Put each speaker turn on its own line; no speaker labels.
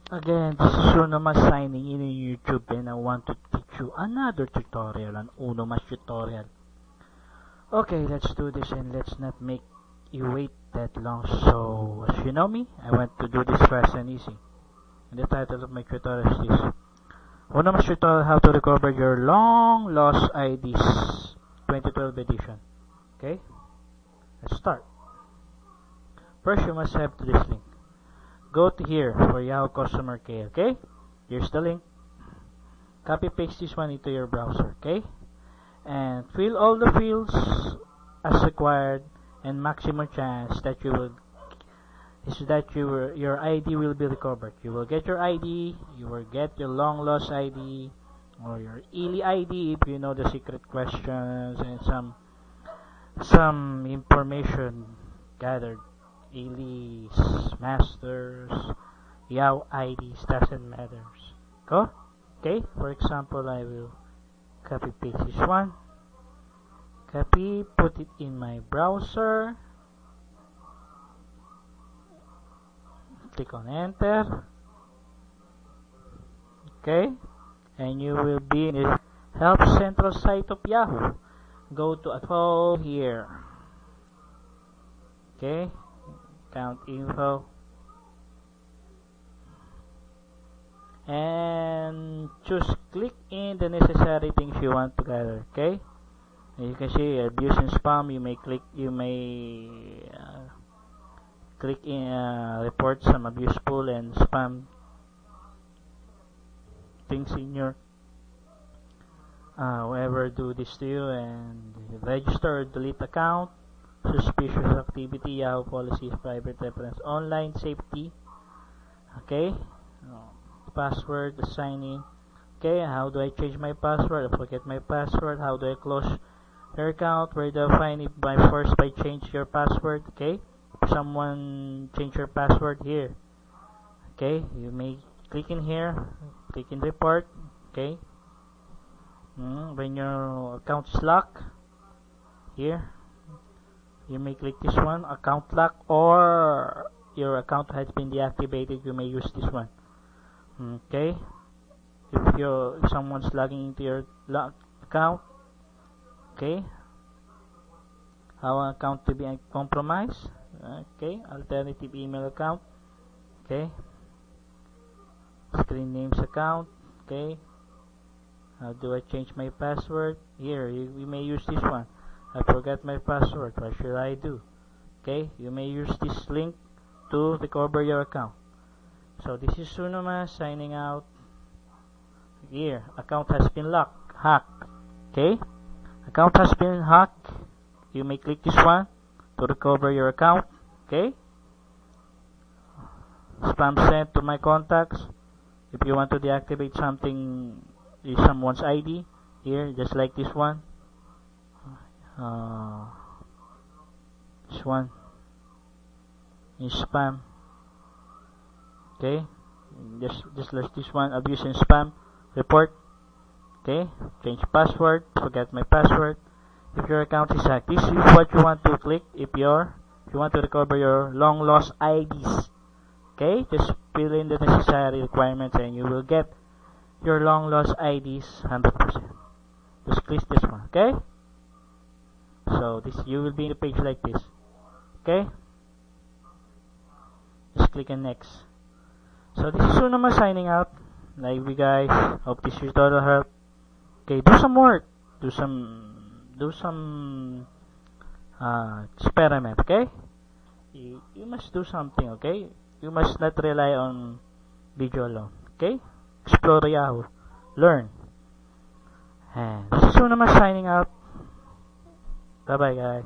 Again, this is Unomas signing in YouTube, and I want to teach you another tutorial, an Unomas tutorial. Okay, let's do this and let's not make you wait that long. So, as you know me, I want to do this fast and easy. And the title of my tutorial is this: Unomas tutorial, how to recover your long lost IDs 2012 edition. Okay, let's start. First, you must have this link. Go to here for Yahoo Customer Care, okay? Here's the link. Copy paste this one into your browser, okay? And fill all the fields as required, and maximum chance that your ID will be recovered. You will get your ID, you will get your long lost ID, or your ELI ID if you know the secret questions and some information gathered. ELIs, masters, Yahoo IDs, doesn't matter. Go. Okay, for example, I will copy paste this one. Copy, put it in my browser. Click on enter. Okay, and you will be in the Help Central site of Yahoo. Go to info here. Okay. Account info, and click in the necessary things you want to gather. Okay, as you can see, abuse and spam. You may click in report some abuseful and spam things in your whoever do this to you, and register or delete account. Suspicious activity, Yahoo policies, private reference, online safety. Okay, password, sign in. Okay, how do I change my password? I forget my password. How do I close your account? Where do I find it? By change your password. Okay, if someone change your password here. Okay, you may click in here, click in report. Okay, when your account is locked here, you may click this one, account lock, or your account has been deactivated, you may use this one. Okay, if someone's logging into your account, okay, how an account to be compromised. Okay, alternative email account. Okay, screen names account. Okay, how do I change my password? Here, you may use this one. I forgot my password. What should I do? Okay, you may use this link to recover your account. So this is Unomas signing out. Here, account has been hacked. Okay, account has been hacked. You may click this one to recover your account. Okay, spam sent to my contacts. If you want to deactivate someone's ID, here, just like this one. This one is spam. Okay, just like this one, abuse and spam report. Okay, change password, forget my password. If your account is hacked, this is what you want to click if you want to recover your long lost IDs. Okay, just fill in the necessary requirements and you will get your long lost IDs 100%. Just click this one. Okay, so you will be in a page like this. Okay, just click on next. So this is Unomas signing out. Like you guys, hope this tutorial helped. Okay, do some work, do some experiment. Okay, you must do something. Okay, you must not rely on video alone. Okay, explore Yahoo, learn. And this is Unomas signing out. Bye bye guys.